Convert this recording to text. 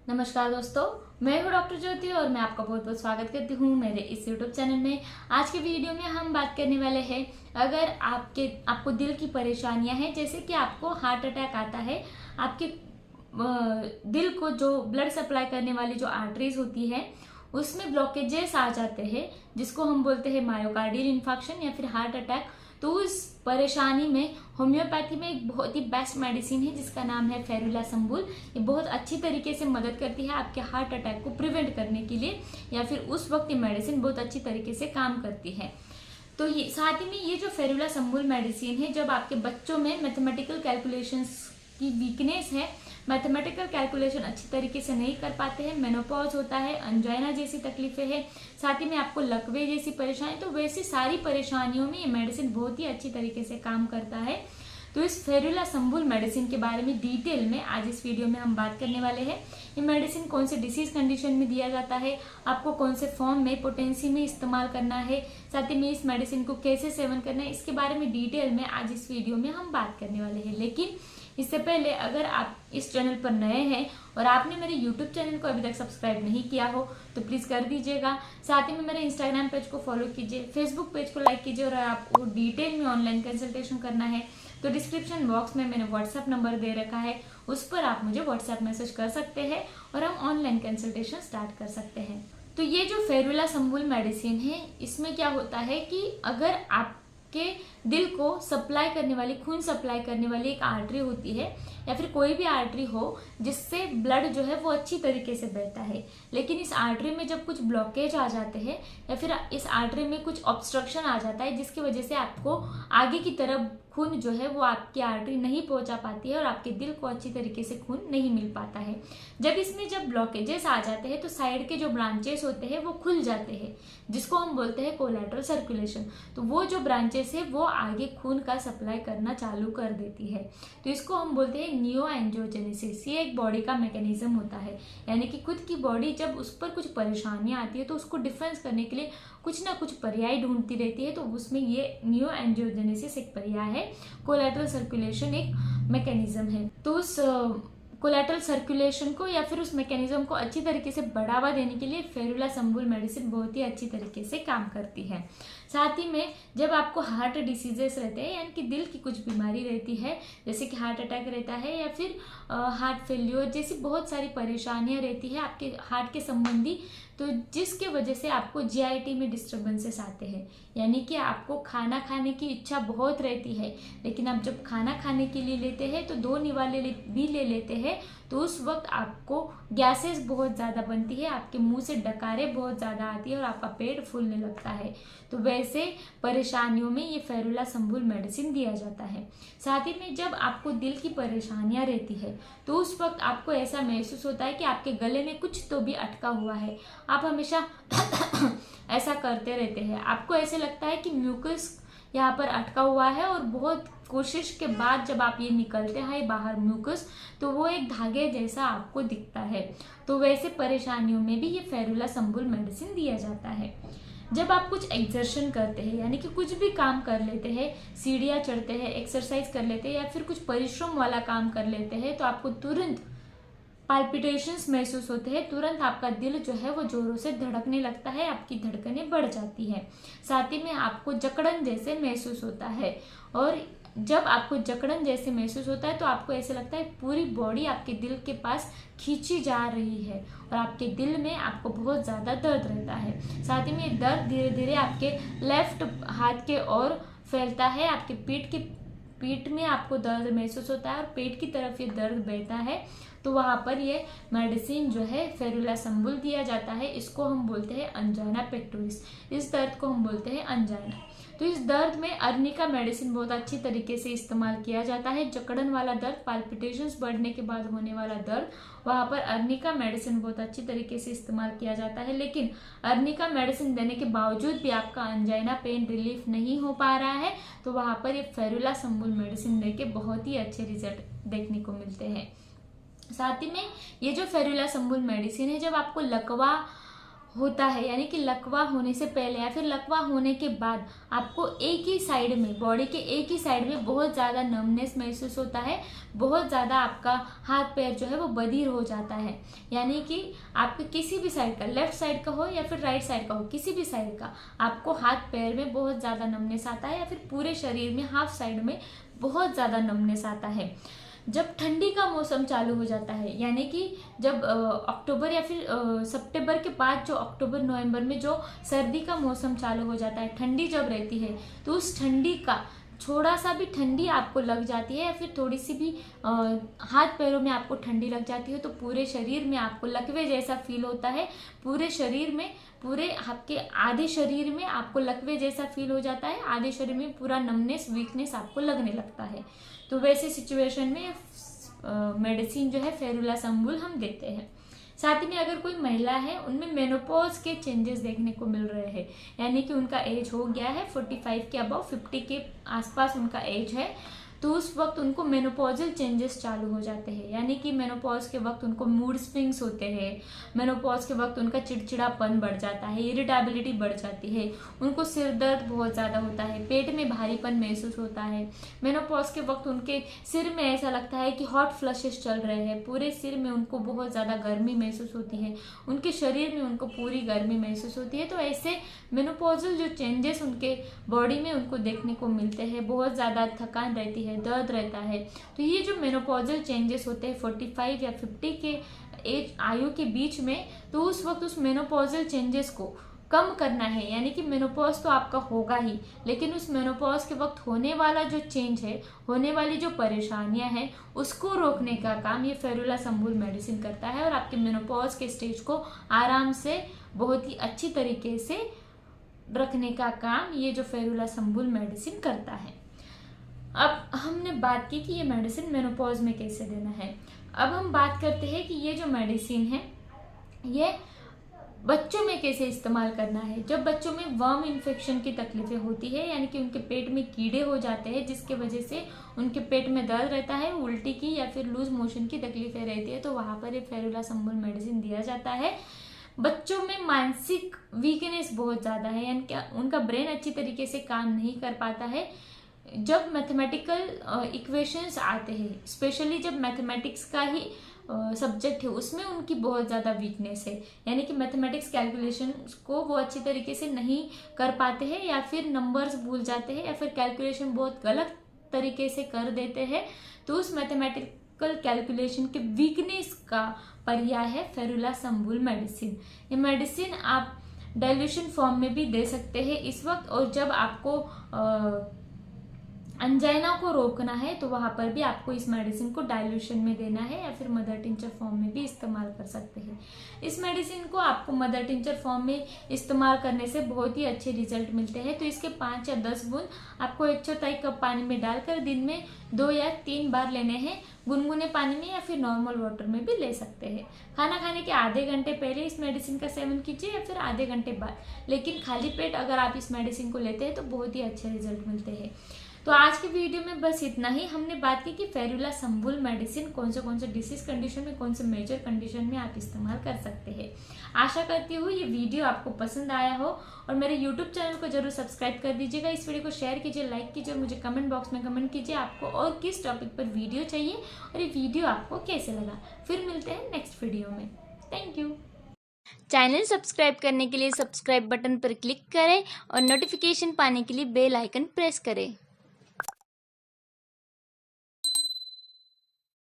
नमस्कार दोस्तों, मैं हूँ डॉक्टर ज्योति और मैं आपका बहुत बहुत स्वागत करती हूँ मेरे इस यूट्यूब चैनल में। आज के वीडियो में हम बात करने वाले हैं, अगर आपको दिल की परेशानियां हैं, जैसे कि आपको हार्ट अटैक आता है, आपके दिल को जो ब्लड सप्लाई करने वाली जो आर्टरीज होती है उसमें ब्लॉकेजेस आ जाते हैं, जिसको हम बोलते हैं मायोकार्डियल इन्फार्क्शन या फिर हार्ट अटैक। तो उस परेशानी में होम्योपैथी में एक बहुत ही बेस्ट मेडिसिन है जिसका नाम है फेरुलासंबुल। ये बहुत अच्छी तरीके से मदद करती है आपके हार्ट अटैक को प्रिवेंट करने के लिए, या फिर उस वक्त ये मेडिसिन बहुत अच्छी तरीके से काम करती है। तो ये साथ ही में ये जो फेरुलासंबुल मेडिसिन है, जब आपके बच्चों में मैथमेटिकल कैलकुलेशंस की वीकनेस है, मैथमेटिकल कैलकुलेशन अच्छी तरीके से नहीं कर पाते हैं, मेनोपॉज होता है, अंजाइना जैसी तकलीफें हैं, साथ ही में आपको लकवे जैसी परेशानी, तो वैसी सारी परेशानियों में ये मेडिसिन बहुत ही अच्छी तरीके से काम करता है। तो इस फेरुलासंबुल मेडिसिन के बारे में डिटेल में आज इस वीडियो में हम बात करने वाले हैं। ये मेडिसिन कौन से डिसीज कंडीशन में दिया जाता है, आपको कौन से फॉर्म में पोटेंसी में इस्तेमाल करना है, साथ ही में इस मेडिसिन को कैसे सेवन करना है, इसके बारे में डिटेल में आज इस वीडियो में हम बात करने वाले हैं। लेकिन इससे पहले अगर आप इस चैनल पर नए हैं और आपने मेरे YouTube चैनल को अभी तक सब्सक्राइब नहीं किया हो तो प्लीज़ कर दीजिएगा। साथ ही में मेरे इंस्टाग्राम पेज को फॉलो कीजिए, फेसबुक पेज को लाइक कीजिए, और आपको डिटेल में ऑनलाइन कंसल्टेशन करना है तो डिस्क्रिप्शन बॉक्स में मैंने व्हाट्सएप नंबर दे रखा है, उस पर आप मुझे व्हाट्सएप मैसेज कर सकते हैं और हम ऑनलाइन कंसल्टेशन स्टार्ट कर सकते हैं। तो ये जो फेरुलासंबुल मेडिसिन है, इसमें क्या होता है कि अगर आपके दिल को सप्लाई करने वाली, खून सप्लाई करने वाली एक आर्टरी होती है, या फिर कोई भी आर्टरी हो जिससे ब्लड जो है वो अच्छी तरीके से बहता है, लेकिन इस आर्टरी में जब कुछ ब्लॉकेज आ जाते हैं या फिर इस आर्टरी में कुछ ऑब्स्ट्रक्शन आ जाता है, जिसकी वजह से आपको आगे की तरफ खून जो है वो आपकी आर्टरी नहीं पहुंचा पाती है और आपके दिल को अच्छी तरीके से खून नहीं मिल पाता है। जब ब्लॉकेजेस आ जाते हैं तो साइड के जो ब्रांचेस होते हैं वो खुल जाते हैं, जिसको हम बोलते हैं कोलैटरल सर्कुलेशन। तो वो जो ब्रांचेस है वो आगे खून का सप्लाई करना चालू कर देती है। तो इसको हम बोलते हैं नियो एंजियोजेनेसिस। ये एक बॉडी का मैकेनिज्म होता है, यानी कि खुद की बॉडी जब उस पर कुछ परेशानियां आती है तो उसको डिफेंस करने के लिए कुछ ना कुछ पर्याय ढूंढती रहती है। तो उसमें ये नियो एंजियोजेनेसिस एक पर्याय है, कोलैटरल सर्कुलेशन एक मैकेनिज्म है। तो उस कोलैटरल सर्कुलेशन को या फिर उस मैकेनिज्म को अच्छी तरीके से बढ़ावा देने के लिए फेरुलासंबुल मेडिसिन बहुत ही अच्छी तरीके से काम करती है। साथ ही में जब आपको हार्ट डिसीजेस रहते हैं, यानी कि दिल की कुछ बीमारी रहती है, जैसे कि हार्ट अटैक रहता है या फिर हार्ट फेल्योर जैसी बहुत सारी परेशानियां रहती है आपके हार्ट के संबंधी, तो जिसके वजह से आपको जीआईटी में डिस्टर्बेंसेस आते हैं, यानी कि आपको खाना खाने की इच्छा बहुत रहती है, लेकिन आप जब खाना खाने के लिए लेते हैं तो 2 निवाले भी ले लेते हैं, तो उस वक्त आपको गैसेस बहुत ज़्यादा बनती है, आपके मुंह से डकारें बहुत ज़्यादा आती है और आपका पेट फूलने लगता है। तो वैसे परेशानियों में ये फेरुलासंबुल मेडिसिन दिया जाता है। साथ ही में जब आपको दिल की परेशानियां रहती है तो उस वक्त आपको ऐसा महसूस होता है कि आपके गले में कुछ तो भी अटका हुआ है, आप हमेशा ऐसा करते रहते हैं, आपको ऐसे लगता है कि म्यूकस यहाँ पर अटका हुआ है और बहुत कोशिश के बाद जब आप ये निकलते हैं बाहर म्यूकस, तो वो एक धागे जैसा आपको दिखता है। तो वैसे परेशानियों में भी ये फेरुलासंबुल मेडिसिन दिया जाता है। जब आप कुछ एक्सर्शन करते हैं, यानी कि कुछ भी काम कर लेते हैं, सीढ़ियाँ चढ़ते हैं, एक्सरसाइज कर लेते हैं या फिर कुछ परिश्रम वाला काम कर लेते हैं, तो आपको तुरंत पाल्पिटेशंस महसूस होते हैं, तुरंत आपका दिल जो है वो जोरों से धड़कने लगता है, आपकी धड़कनें बढ़ जाती है। साथ ही में आपको जकड़न जैसे महसूस होता है, और जब आपको जकड़न जैसे महसूस होता है तो आपको ऐसे लगता है पूरी बॉडी आपके दिल के पास खींची जा रही है और आपके दिल में आपको बहुत ज़्यादा दर्द रहता है। साथ ही में दर्द धीरे धीरे आपके लेफ्ट हाथ के ओर फैलता है, आपके पीठ में आपको दर्द महसूस होता है और पेट की तरफ ये दर्द बहता है। तो वहाँ पर ये मेडिसिन जो है फेरुलासंबुल दिया जाता है। इसको हम बोलते हैं अंजाइना पेक्टोरिस, इस दर्द को हम बोलते हैं अंजाइना। तो इस दर्द में अर्निका मेडिसिन बहुत अच्छी तरीके से इस्तेमाल किया जाता है। जकड़न वाला दर्द, पाल्पिटेशंस बढ़ने के बाद होने वाला दर्द, वहाँ पर अर्निका मेडिसिन बहुत अच्छी तरीके से इस्तेमाल किया जाता है। लेकिन अर्निका मेडिसिन देने के बावजूद भी आपका अंजाइना पेन रिलीफ नहीं हो पा रहा है, तो वहाँ पर ये फेरुलासंबुल मेडिसिन देके बहुत ही अच्छे रिजल्ट देखने को मिलते हैं। साथ ही में ये जो फेरुलासंबुल मेडिसिन है, जब आपको लकवा होता है, यानी कि लकवा होने से पहले या फिर लकवा होने के बाद आपको एक ही साइड में, बॉडी के एक ही साइड में बहुत ज़्यादा नमनेस महसूस होता है, बहुत ज़्यादा आपका हाथ पैर जो है वो बधिर हो जाता है। यानी कि आपके किसी भी साइड का, लेफ्ट साइड का हो या फिर राइट साइड का हो, किसी भी साइड का आपको हाथ पैर में बहुत ज़्यादा नमनेस आता है, या फिर पूरे शरीर में हाफ साइड में बहुत ज़्यादा नमनेस आता है। जब ठंडी का मौसम चालू हो जाता है, यानी कि जब अक्टूबर या फिर सितंबर के बाद जो अक्टूबर नवंबर में जो सर्दी का मौसम चालू हो जाता है, ठंडी जब रहती है, तो उस ठंडी का थोड़ा सा भी ठंडी आपको लग जाती है या फिर थोड़ी सी भी हाथ पैरों में आपको ठंडी लग जाती है, तो पूरे शरीर में आपको लकवे जैसा फील होता है। पूरे शरीर में, पूरे आपके आधे शरीर में आपको लकवे जैसा फील हो जाता है, आधे शरीर में पूरा नमनेस, वीकनेस आपको लगने लगता है। तो वैसे सिचुएशन में मेडिसिन जो है फेरुला संबुल हम देते हैं। साथ ही में अगर कोई महिला है, उनमें मेनोपॉज के चेंजेस देखने को मिल रहे हैं, यानी कि उनका एज हो गया है 45 के अबव, 50 के आसपास उनका एज है, तो उस वक्त उनको मेनोपॉजल चेंजेस चालू हो जाते हैं। यानी कि मेनोपॉज के वक्त उनको मूड स्विंग्स होते हैं, मेनोपॉज के वक्त उनका चिड़चिड़ापन बढ़ जाता है, इरिटेबिलिटी बढ़ जाती है, उनको सिर दर्द बहुत ज़्यादा होता है, पेट में भारीपन महसूस होता है। मेनोपॉज के वक्त उनके सिर में ऐसा लगता है कि हॉट फ्लशेस चल रहे हैं, पूरे सिर में उनको बहुत ज़्यादा गर्मी महसूस होती है, उनके शरीर में उनको पूरी गर्मी महसूस होती है। तो ऐसे मेनोपॉजल जो चेंजेस उनके बॉडी में उनको देखने को मिलते हैं, बहुत ज़्यादा थकान रहती है, दर्द रहता है। तो ये जो मेनोपॉजल चेंजेस होते हैं 45 या 50 के एज आयु के बीच में, तो उस वक्त उस मेनोपॉजल चेंजेस को कम करना है। यानी कि मेनोपॉज तो आपका होगा ही, लेकिन उस मेनोपॉज के वक्त होने वाला जो चेंज है, होने वाली जो परेशानियां हैं, उसको रोकने का काम ये फेरुला संबुल मेडिसिन करता है, और आपके मेनोपॉज के स्टेज को आराम से, बहुत ही अच्छी तरीके से रखने का काम ये जो फेरुला संबुल मेडिसिन करता है। अब हमने बात की कि ये मेडिसिन मेनोपॉज में कैसे देना है। अब हम बात करते हैं कि ये जो मेडिसिन है ये बच्चों में कैसे इस्तेमाल करना है। जब बच्चों में वर्म इन्फेक्शन की तकलीफें होती है, यानी कि उनके पेट में कीड़े हो जाते हैं, जिसके वजह से उनके पेट में दर्द रहता है, उल्टी की या फिर लूज मोशन की तकलीफें रहती है, तो वहाँ पर ये फेरुला संबुल मेडिसिन दिया जाता है। बच्चों में मानसिक वीकनेस बहुत ज़्यादा है, यानी कि उनका ब्रेन अच्छी तरीके से काम नहीं कर पाता है। जब मैथमेटिकल इक्वेशंस आते हैं, स्पेशली जब मैथमेटिक्स का ही सब्जेक्ट है, उसमें उनकी बहुत ज़्यादा वीकनेस है, यानी कि मैथमेटिक्स कैलकुलेशन को वो अच्छी तरीके से नहीं कर पाते हैं, या फिर नंबर्स भूल जाते हैं, या फिर कैलकुलेशन बहुत गलत तरीके से कर देते हैं। तो उस मैथमेटिकल कैलकुलेशन के वीकनेस का पर्याय है फेरुला संबुल मेडिसिन। ये मेडिसिन आप डाइल्यूशन फॉर्म में भी दे सकते हैं इस वक्त, और जब आपको अंजाइना को रोकना है तो वहां पर भी आपको इस मेडिसिन को डाइल्यूशन में देना है, या फिर मदर टिंचर फॉर्म में भी इस्तेमाल कर सकते हैं। इस मेडिसिन को आपको मदर टिंचर फॉर्म में इस्तेमाल करने से बहुत ही अच्छे रिजल्ट मिलते हैं। तो इसके 5 या 10 बूंद आपको 1/4 कप पानी में डालकर दिन में 2 या 3 बार लेने हैं, गुनगुने पानी में या फिर नॉर्मल वाटर में भी ले सकते हैं। खाना खाने के आधे घंटे पहले इस मेडिसिन का सेवन कीजिए, या फिर आधे घंटे बाद, लेकिन खाली पेट अगर आप इस मेडिसिन को लेते हैं तो बहुत ही अच्छे रिजल्ट मिलते हैं। तो आज के वीडियो में बस इतना ही। हमने बात की कि फेरुला संबुल मेडिसिन कौन से डिसीज कंडीशन में, कौन से मेजर कंडीशन में आप इस्तेमाल कर सकते हैं। आशा करती हूँ ये वीडियो आपको पसंद आया हो, और मेरे यूट्यूब चैनल को जरूर सब्सक्राइब कर दीजिएगा। इस वीडियो को शेयर कीजिए, लाइक कीजिए, और मुझे कमेंट बॉक्स में कमेंट कीजिए आपको और किस टॉपिक पर वीडियो चाहिए, और ये वीडियो आपको कैसे लगा। फिर मिलते हैं नेक्स्ट वीडियो में। Thank you. चैनल सब्सक्राइब करने के लिए सब्सक्राइब बटन पर क्लिक करें, और नोटिफिकेशन पाने के लिए बेल आइकन प्रेस करें।